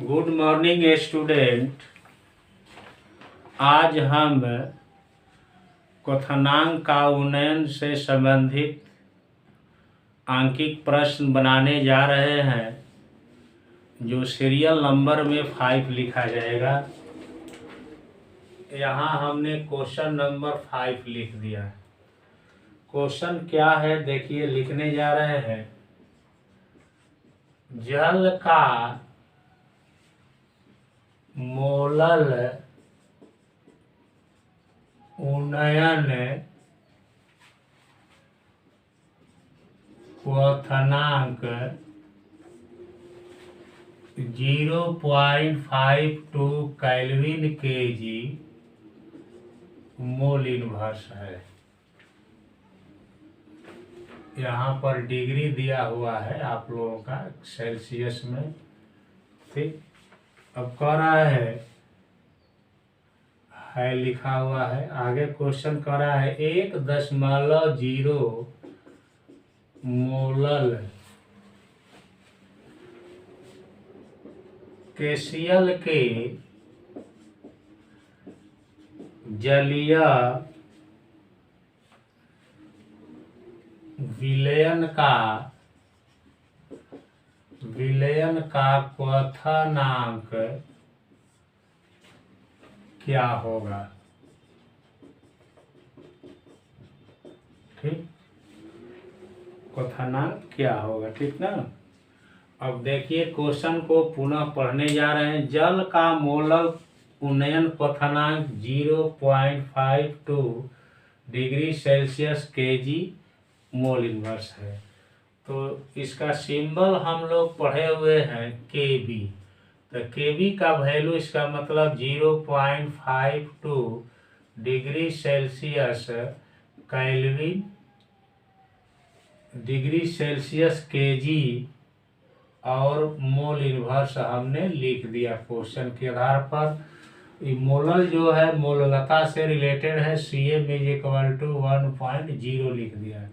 Good morning student. आज हम क्वथनांक का उन्नयन से संबंधित आंकिक प्रश्न बनाने जा रहे हैं, जो सीरियल नंबर में 5 लिखा जाएगा। यहाँ हमने क्वेश्चन नंबर 5 लिख दिया। क्वेश्चन क्या है देखिए, लिखने जा रहे हैं। जल का मोलल उन्नयन क्वथनांक 0.52 केल्विन केजी मोल इनवर्स है। यहाँ पर डिग्री दिया हुआ है आप लोगों का सेल्सियस में, ठीक। अब कह रहा है लिखा हुआ है। आगे क्वेश्चन कर रहा है 1.0 मोलल केसीएल के जलीय विलयन का क्वथनांक क्या होगा, ठीक। क्वथनांक क्या होगा, ठीक ना। अब देखिए क्वेश्चन को पुनः पढ़ने जा रहे हैं। जल का मोलल उन्नयन क्वथनांक 0.52 degree Celsius KG mole inverse है। तो इसका सिंबल हम लोग पढ़े हुए हैं केबी। तो केबी का वैल्यू, इसका मतलब 0.52 degree Celsius kelvin degree Celsius KG और मोल इनवर्स हमने लिख दिया क्वेश्चन के आधार पर। मोलल जो है मोललता से रिलेटेड है, Cm = 1.0 लिख दिया।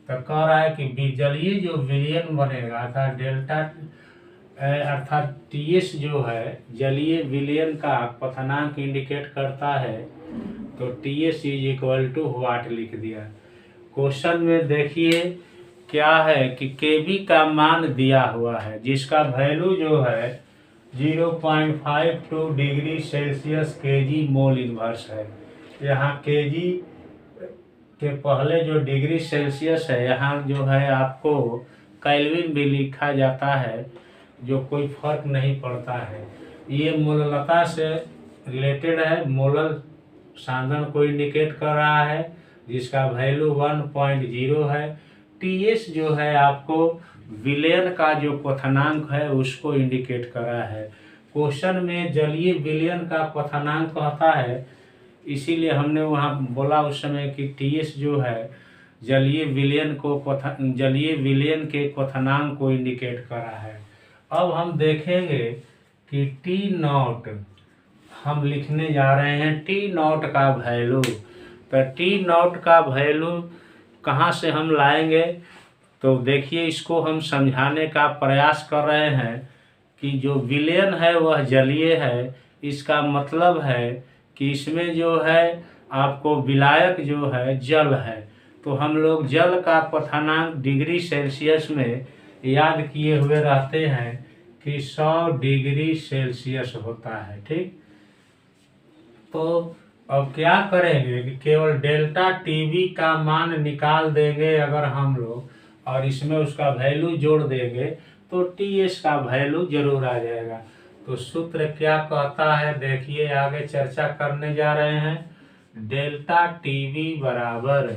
तो कह रहा है कि जलीय जो विलयन बनेगा अर्थात TS जो है जलीय विलयन का क्वथनांक इंडिकेट करता है। तो TS = व्हाट लिख दिया। क्वेश्चन में देखिए क्या है कि केबी का मान दिया हुआ है, जिसका वैल्यू जो है 0.52 degree Celsius KG mole inverse है। यहाँ केजी के पहले जो डिग्री सेल्सियस है, यहाँ जो है आपको केल्विन भी लिखा जाता है, जो कोई फर्क नहीं पड़ता है। ये मोललता से रिलेटेड है, मोलल सांद्रण को इंडिकेट कर रहा है, जिसका वैल्यू 1.0 है। TS जो है आपको विलयन का जो क्वथनांक है उसको इंडिकेट कर रहा है। क्वेश्चन में जलीय विलयन का क्वथनांक कहता है, इसीलिए हमने वहाँ बोला उस समय कि TS जो है जलीय विलयन के क्वथनांक को इंडिकेट कर रहा है। अब हम देखेंगे कि T0 हम लिखने जा रहे हैं। T0 का वैल्यू, तो T0 का वैल्यू कहाँ से हम लाएंगे, तो देखिए इसको हम समझाने का प्रयास कर रहे हैं कि जो विलयन है वह जलीय है। इसका मतलब है कि इसमें जो है आपको विलायक जो है जल है। तो हम लोग जल का क्वथनांक डिग्री सेल्सियस में याद किए हुए रहते हैं कि 100 डिग्री सेल्सियस होता है, ठीक। तो अब क्या करेंगे कि केवल डेल्टा टीवी का मान निकाल देंगे अगर हम लोग, और इसमें उसका वैल्यू जोड़ देंगे तो TS का वैल्यू जरूर आ जाएगा। तो सूत्र क्या कहता है देखिए, आगे चर्चा करने जा रहे हैं। डेल्टा टीवी बराबर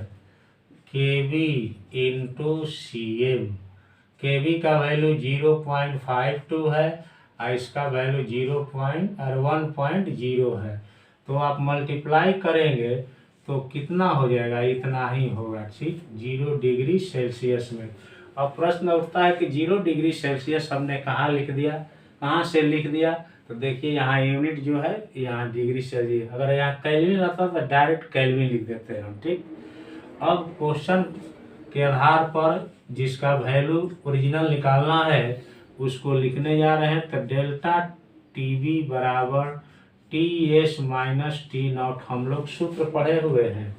केबी इंटू CM। केबी का वैल्यू 0.52 है और इसका वैल्यू 1.0 है। तो आप मल्टीप्लाई करेंगे तो कितना हो जाएगा, इतना ही होगा, ठीक, 0 डिग्री सेल्सियस में। अब प्रश्न उठता है कि 0 डिग्री सेल्सियस हमने कहाँ लिख दिया, कहाँ से लिख दिया। तो देखिए यहाँ यूनिट जो है यहाँ डिग्री सेल्सियस, अगर यहाँ केल्विन रहता तो डायरेक्ट केल्विन लिख देते हैं हम, ठीक। अब क्वेश्चन के आधार पर जिसका वैल्यू ओरिजिनल निकालना है उसको लिखने जा रहे हैं। तो डेल्टा TB बराबर TS माइनस T0। हम लोग सूत्र पढ़े हुए हैं।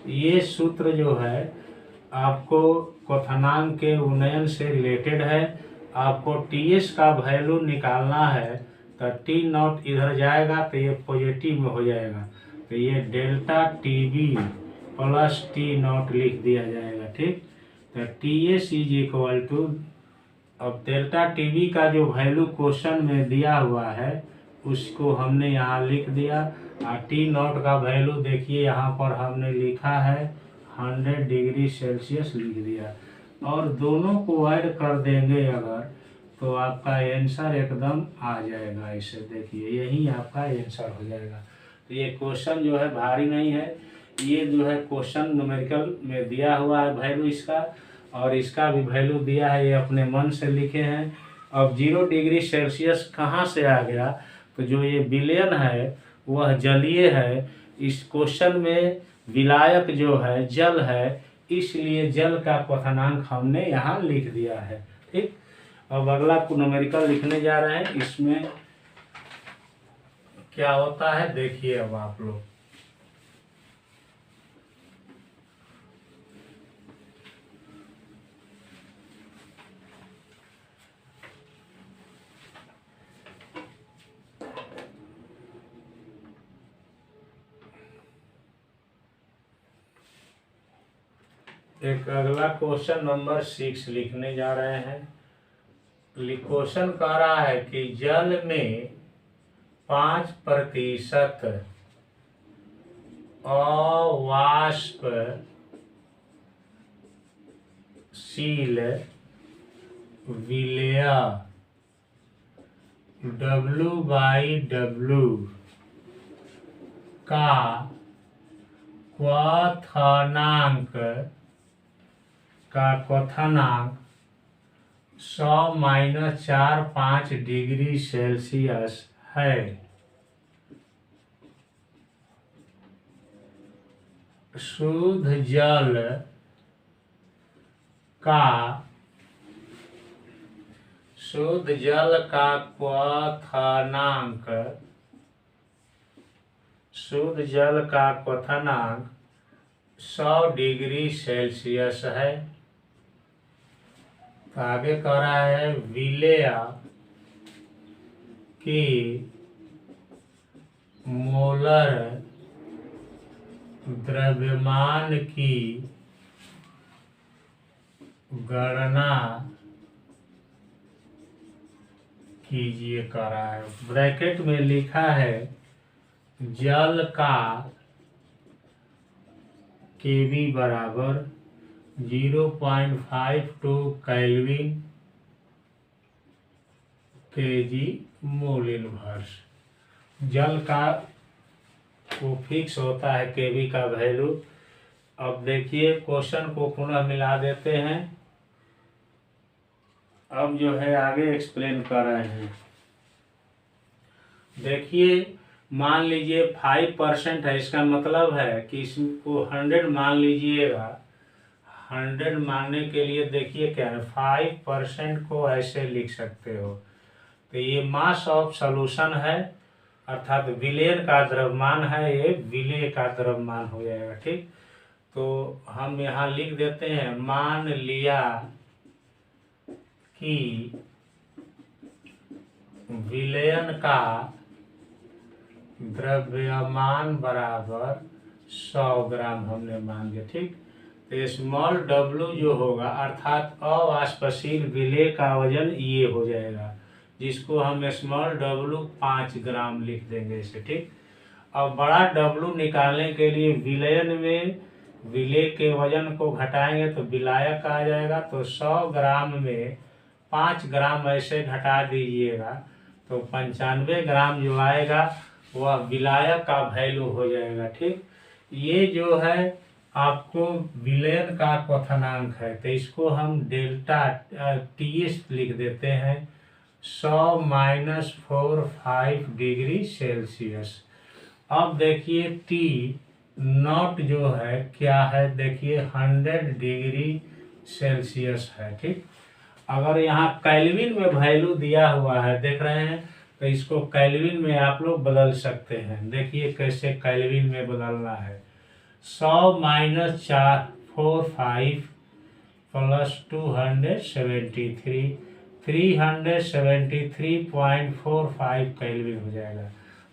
ये सूत्र जो है आपको क्वथनांक के उन्नयन से रिलेटेड है। आपको TS का वैल्यू निकालना है तो T0 इधर जाएगा तो ये पॉजिटिव में हो जाएगा, तो ये डेल्टा TB प्लस T0 लिख दिया जाएगा। ठीक, तो TS इज इक्वल टू, अब डेल्टा TB का जो वैल्यू क्वेश्चन में दिया हुआ है उसको हमने यहाँ लिख दिया, और T0 का वैल्यू देखिए यहाँ पर हमने लिखा है 100 डिग्री सेल्सियस लिख दिया, और दोनों को ऐड कर देंगे अगर तो आपका आंसर एकदम आ जाएगा। इसे देखिए यही आपका आंसर हो जाएगा। तो ये क्वेश्चन जो है भारी नहीं है, ये जो है क्वेश्चन न्यूमेरिकल में दिया हुआ है वैल्यू इसका, और इसका भी वैल्यू दिया है, ये अपने मन से लिखे हैं। अब 0 डिग्री सेल्सियस कहाँ से आ गया, तो जो ये विलयन है वह जलीय है। इस क्वेश्चन में विलायक जो है जल है, इसलिए जल का क्वथनांक हमने यहाँ लिख दिया है। ठीक, अब अगला न्यूमेरिकल लिखने जा रहे हैं। इसमें क्या होता है देखिए अब आप लोग। एक अगला क्वेश्चन नंबर 6 लिखने जा रहे हैं। क्वेश्चन कह रहा है कि जल में 5% अवाष्पशील विलेय W/W का क्वथनांक 100-4-5 डिग्री सेल्सियस है। शुद्ध जल का क्वथनांक 100 डिग्री सेल्सियस है। तो आगे कह रहा है विलेय की मोलर द्रव्यमान की गणना कीजिए कह रहा है। ब्रैकेट में लिखा है जल का Kb बराबर 0.52 केल्विन kg मोल इनवर्स। जल का वो फिक्स होता है Kb का वैल्यू। अब देखिए क्वेश्चन को पुनः मिला देते हैं। अब जो है आगे एक्सप्लेन कर रहे हैं। देखिए मान लीजिए 5% है, इसका मतलब है कि इसको 100 मान लीजिएगा। 100 मानने के लिए देखिए क्या है, 5% को ऐसे लिख सकते हो। तो ये मास ऑफ सॉल्यूशन है, अर्थात विलयन का द्रव्यमान है, ये विलेय का द्रव्यमान हो जाएगा। ठीक, तो हम यहाँ लिख देते हैं मान लिया कि विलयन का द्रव्यमान बराबर 100 ग्राम हमने मान लिया। ठीक, तो स्मॉल w जो होगा अर्थात अवाष्पशील विलेय का वजन ये हो जाएगा, जिसको हम स्मॉल w 5 ग्राम लिख देंगे इसे। ठीक, अब बड़ा W निकालने के लिए विलयन में विलेय के वजन को घटाएंगे तो विलायक आ जाएगा। तो 100 ग्राम में 5 ग्राम ऐसे घटा दीजिएगा तो 95 ग्राम जो आएगा वह विलायक का वैल्यू हो जाएगा। ठीक, ये जो है आपको विलयन का क्वथनांक है, तो इसको हम डेल्टा TS लिख देते हैं 100-4-5 डिग्री सेल्सियस। अब देखिए T0 जो है क्या है, देखिए 100 डिग्री सेल्सियस है। ठीक, अगर यहाँ केल्विन में वैल्यू दिया हुआ है देख रहे हैं तो इसको केल्विन में आप लोग बदल सकते हैं। देखिए कैसे केल्विन में बदलना है। 100 माइनस 445 प्लस 273 373.45 केल्विन हो जाएगा।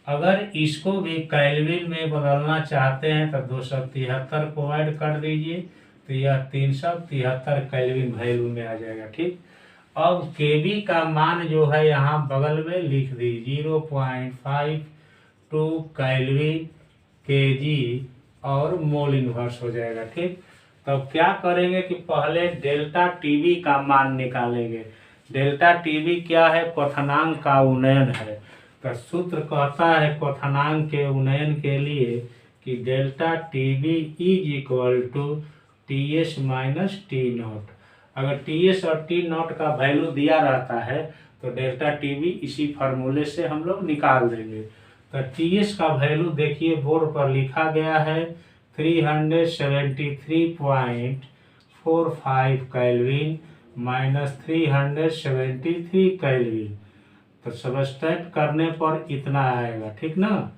अगर इसको भी केल्विन में बदलना चाहते हैं तो 273 को ऐड कर दीजिए, तो यह 373 केल्विन वैल्यू में आ जाएगा। ठीक, अब केवी का मान जो है यहाँ बगल में लिख दी 0.52 केल्विन केजी और मोल इनवर्स हो जाएगा। ठीक, तब क्या करेंगे कि पहले डेल्टा टीवी का मान निकालेंगे। डेल्टा टीवी क्या है? क्वथनांक का उन्नयन है। तो सूत्र कहता है क्वथनांक के उन्नयन के लिए कि delta TV is equal to T S minus T naught. अगर टी एस और टी नॉट का वैल्यू दिया रहता है तो डेल्टा टीवी इसी फार्मूले से हम लोग निकाल देंगे। तो टी एस का वैल्यू देखिए बोर्ड पर लिखा गया है 373.45 केल्विन माइनस 373 केल्विन। तो सब्सट्रैक्ट करने पर इतना आएगा। ठीक ना,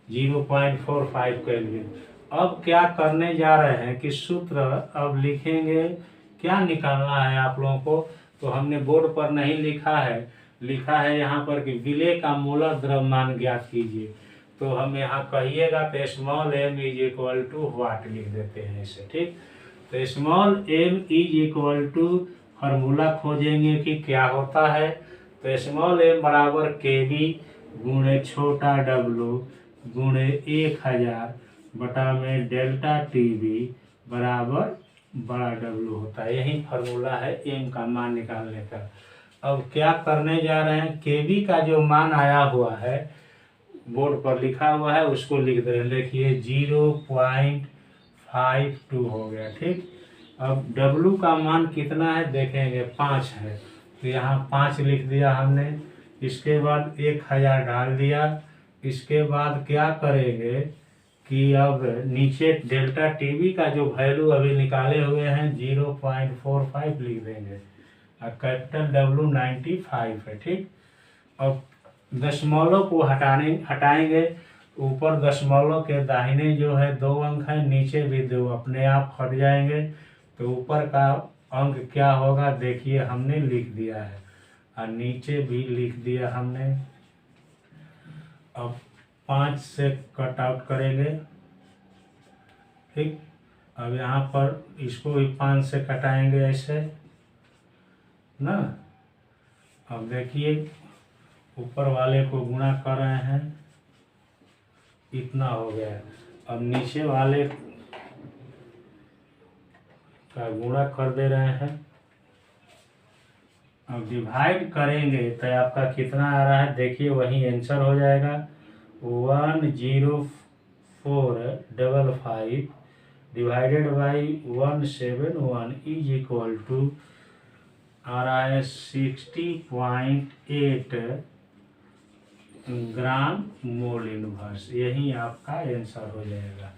0.45 केल्विन। अब क्या करने जा रहे हैं कि सूत्र अब लिखेंगे, क्या निकालना है आप लोगों को, तो हमने बोर्ड पर नहीं लिखा है, लिखा है यहाँ पर कि विलेय का मोलर द्रव्यमान ज्ञात कीजिए। तो हम यहाँ कहिएगा तो small M is equal to what लिख देते हैं इसे। ठीक, तो small M is equal to formula खोजेंगे कि क्या होता है। तो स्मॉल एम बराबर के बी गुणे छोटा डब्लू गुणे 1000 बटा में डेल्टा टी बी बराबर बड़ा डब्लू होता है। यही फार्मूला है एम का मान निकालने का। अब क्या करने जा रहे हैं, के बी का जो मान आया हुआ है बोर्ड पर लिखा हुआ है उसको लिख दे रहे हैं। देखिए 0.52 हो गया। ठीक, अब डब्लू का मान कितना है देखेंगे, 5 है, तो यहाँ 5 लिख दिया हमने। इसके बाद 1000 डाल दिया। इसके बाद क्या करेंगे कि अब नीचे डेल्टा टीवी का जो वैल्यू अभी निकाले हुए हैं 0.45 लिख देंगे और कैपिटल डब्लू 95 है। ठीक, अब दशमलव को हटाएंगे। ऊपर दशमलव के दाहिने जो है 2 अंक है, नीचे भी 2 अपने आप हट जाएंगे। तो ऊपर का अंक क्या होगा देखिए हमने लिख दिया है और नीचे भी लिख दिया हमने। अब 5 से कट आउट करेंगे। ठीक, अब यहाँ पर इसको भी 5 से कटाएंगे ऐसे ना। अब देखिए ऊपर वाले को गुणा कर रहे हैं, इतना हो गया। अब नीचे वाले का गुणा कर दे रहे हैं। अब डिवाइड करेंगे तो आपका कितना आ रहा है देखिए, वही आंसर हो जाएगा 10455 divided by 171 is equal to आ रहा है 60.8 ग्राम मोल इनवर्स। यही आपका आंसर हो जाएगा।